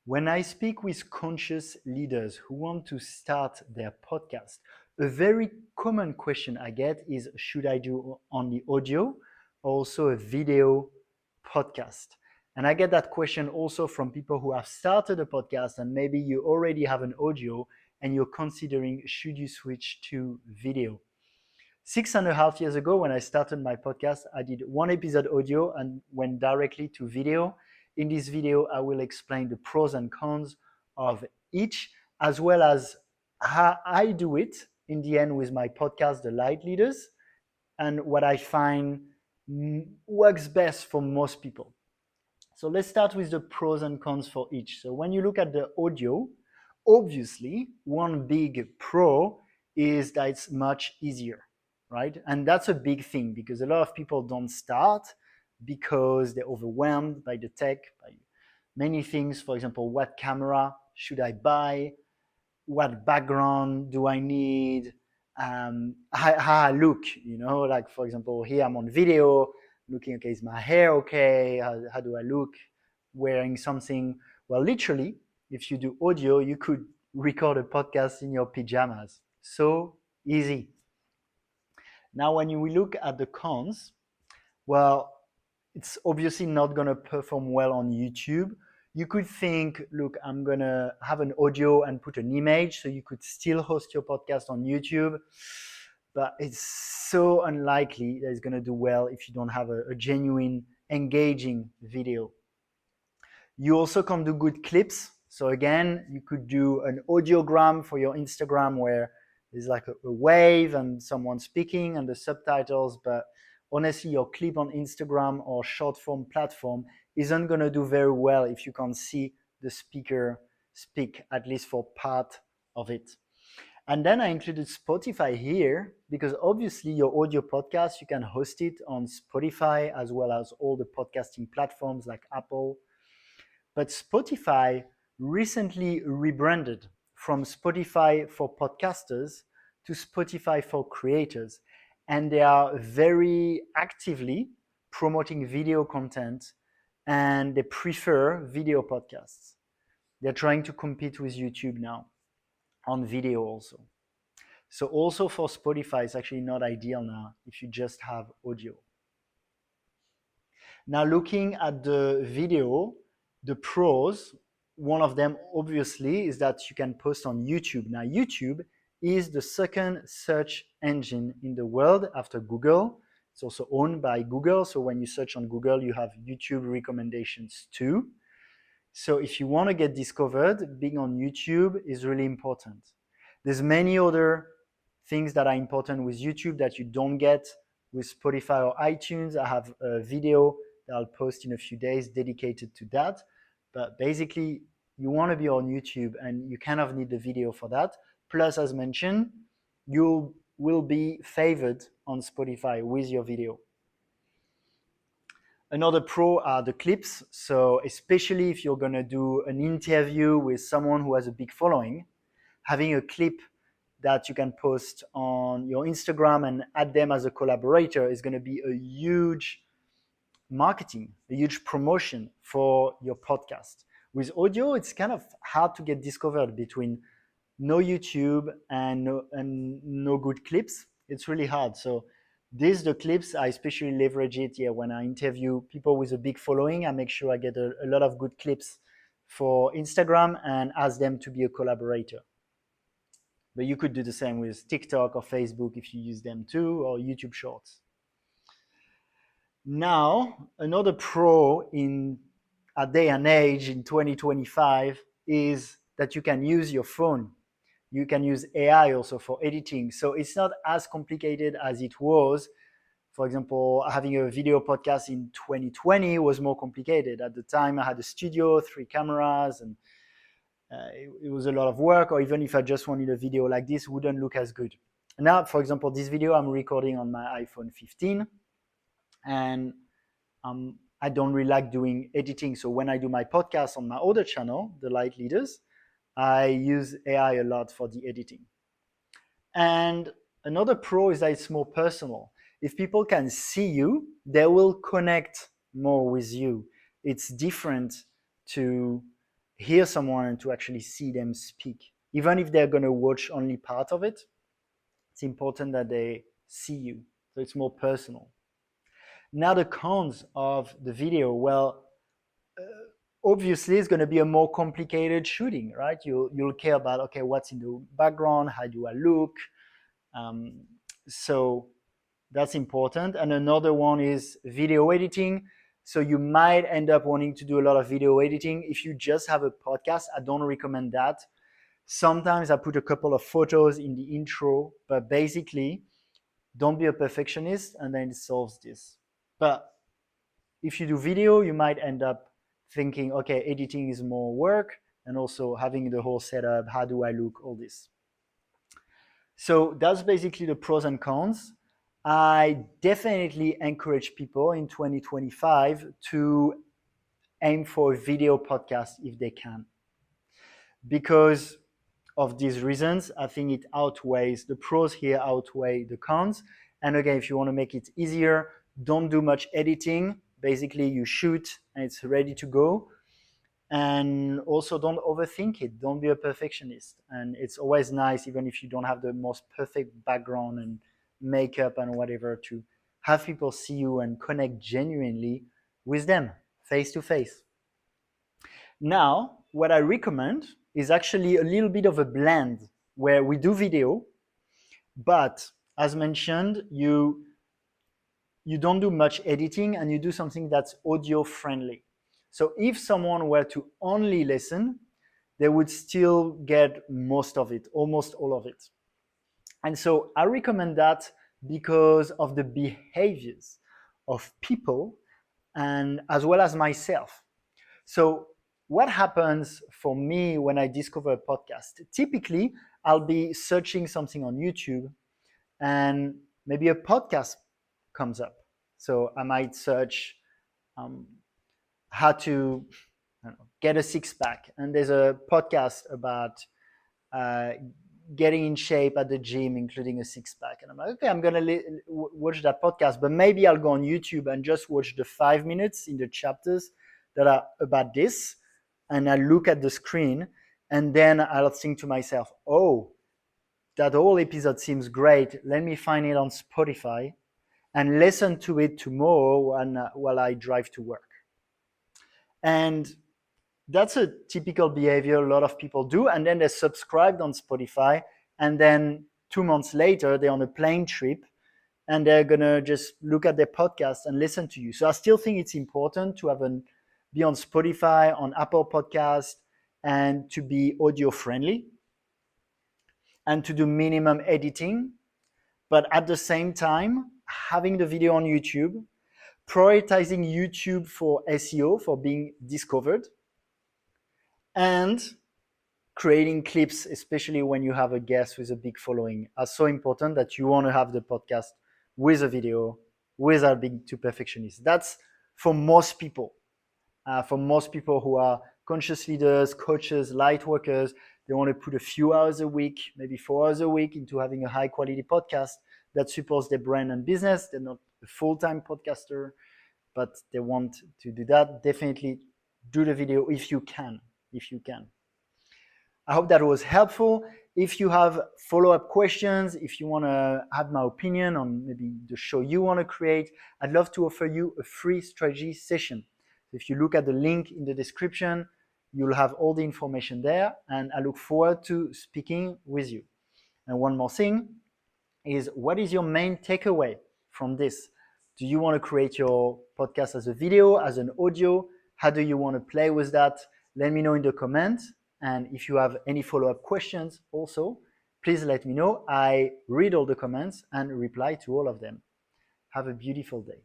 When I speak with conscious leaders who want to start their podcast, a very common question I get is, should I do only audio or also a video podcast? And I get that question also from people who have started a podcast and maybe you already have an audio and you're considering, should you switch to video? 6.5 years ago, when I started my podcast, I did one episode audio and went directly to video. In this video, I will explain the pros and cons of each, as well as how I do it in the end with my podcast, The Light Leaders, and what I find works best for most people. So let's start with the pros and cons for each. So when you look at the audio, obviously, one big pro is that it's much easier, right? And that's a big thing because a lot of people don't start because they're overwhelmed by the tech, by many things. For example, what camera should I buy? What background do I need? How I look, like for example, here I'm on video, looking, okay, is my hair okay? How do I look? Wearing something, well, literally, if you do audio, you could record a podcast in your pajamas. So easy. Now, when we look at the cons, well, it's obviously not going to perform well on YouTube. You could think, look, I'm going to have an audio and put an image, so you could still host your podcast on YouTube. But it's so unlikely that it's going to do well if you don't have a genuine, engaging video. You also can do good clips. So again, you could do an audiogram for your Instagram where there's like a wave and someone speaking and the subtitles, but honestly, your clip on Instagram or short form platform isn't going to do very well if you can't see the speaker speak, at least for part of it. And then I included Spotify here because obviously your audio podcast, you can host it on Spotify as well as all the podcasting platforms like Apple. But Spotify recently rebranded from Spotify for podcasters to Spotify for creators. And they are very actively promoting video content and they prefer video podcasts. They're trying to compete with YouTube now on video also. So also for Spotify, it's actually not ideal now if you just have audio. Now looking at the video, the pros, one of them obviously is that you can post on YouTube. Now YouTube is the second search engine in the world after Google. It's also owned by Google. So when you search on Google, you have YouTube recommendations too. So if you want to get discovered, being on YouTube is really important. There's many other things that are important with YouTube that you don't get with Spotify or iTunes. I have a video that I'll post in a few days dedicated to that. But basically, you want to be on YouTube and you kind of need the video for that. Plus, as mentioned, you will be favored on Spotify with your video. Another pro are the clips. So especially if you're going to do an interview with someone who has a big following, having a clip that you can post on your Instagram and add them as a collaborator is going to be a huge marketing, a huge promotion for your podcast. With audio, it's kind of hard to get discovered between no YouTube and no good clips. It's really hard. So the clips, I especially leverage it when I interview people with a big following. I make sure I get a lot of good clips for Instagram and ask them to be a collaborator. But you could do the same with TikTok or Facebook if you use them too, or YouTube Shorts. Now, another pro in a day and age in 2025 is that you can use your phone. You can use AI also for editing. So it's not as complicated as it was. For example, having a video podcast in 2020 was more complicated. At the time, I had a studio, 3 cameras, and it was a lot of work. Or even if I just wanted a video like this, it wouldn't look as good. Now, for example, this video I'm recording on my iPhone 15, and I don't really like doing editing. So when I do my podcast on my other channel, The Light Leaders, I use AI a lot for the editing. And another pro is that it's more personal. If people can see you, they will connect more with you. It's different to hear someone and to actually see them speak. Even if they're going to watch only part of it, it's important that they see you. So it's more personal. Now the cons of the video, well, obviously it's going to be a more complicated shooting, right? You'll care about, okay, what's in the background, how do I look? So that's important. And another one is video editing. So you might end up wanting to do a lot of video editing. If you just have a podcast, I don't recommend that. Sometimes I put a couple of photos in the intro, but basically don't be a perfectionist and then it solves this. But if you do video, you might end up thinking, okay, editing is more work, and also having the whole setup, how do I look, all this. So that's basically the pros and cons. I definitely encourage people in 2025 to aim for a video podcast if they can. Because of these reasons, I think it outweighs, the pros here outweigh the cons. And again, if you want to make it easier, don't do much editing. Basically, you shoot and it's ready to go. And also don't overthink it. Don't be a perfectionist. And it's always nice, even if you don't have the most perfect background and makeup and whatever, to have people see you and connect genuinely with them face to face. Now, what I recommend is actually a little bit of a blend where we do video, but as mentioned, you don't do much editing and you do something that's audio friendly. So if someone were to only listen, they would still get most of it, almost all of it. And so I recommend that because of the behaviors of people and as well as myself. So what happens for me when I discover a podcast? Typically, I'll be searching something on YouTube and maybe a podcast comes up. So I might search how to get a six pack, and there's a podcast about getting in shape at the gym, including a six pack. And I'm like, okay, I'm gonna watch that podcast, but maybe I'll go on YouTube and just watch the 5 minutes in the chapters that are about this, and I look at the screen, and then I'll think to myself, oh, that whole episode seems great. Let me find it on Spotify and listen to it tomorrow while I drive to work. And that's a typical behavior a lot of people do. And then they're subscribed on Spotify. And then 2 months later, they're on a plane trip and they're going to just look at their podcast and listen to you. So I still think it's important to be on Spotify, on Apple Podcasts, and to be audio friendly and to do minimum editing. But at the same time, having the video on YouTube, prioritizing YouTube for SEO, for being discovered, and creating clips, especially when you have a guest with a big following, are so important that you want to have the podcast with a video without being too perfectionist. That's for most people. For most people who are conscious leaders, coaches, light workers, they want to put a few hours a week, maybe 4 hours a week into having a high quality podcast that supports their brand and business. They're not a full-time podcaster, but they want to do that. Definitely do the video if you can. I hope that was helpful. If you have follow-up questions, if you want to have my opinion on maybe the show you want to create, I'd love to offer you a free strategy session. If you look at the link in the description, you'll have all the information there, and I look forward to speaking with you. And one more thing is, what is your main takeaway from this? Do you want to create your podcast as a video, as an audio? How do you want to play with that? Let me know in the comments. And if you have any follow-up questions also, please let me know. I read all the comments and reply to all of them. Have a beautiful day.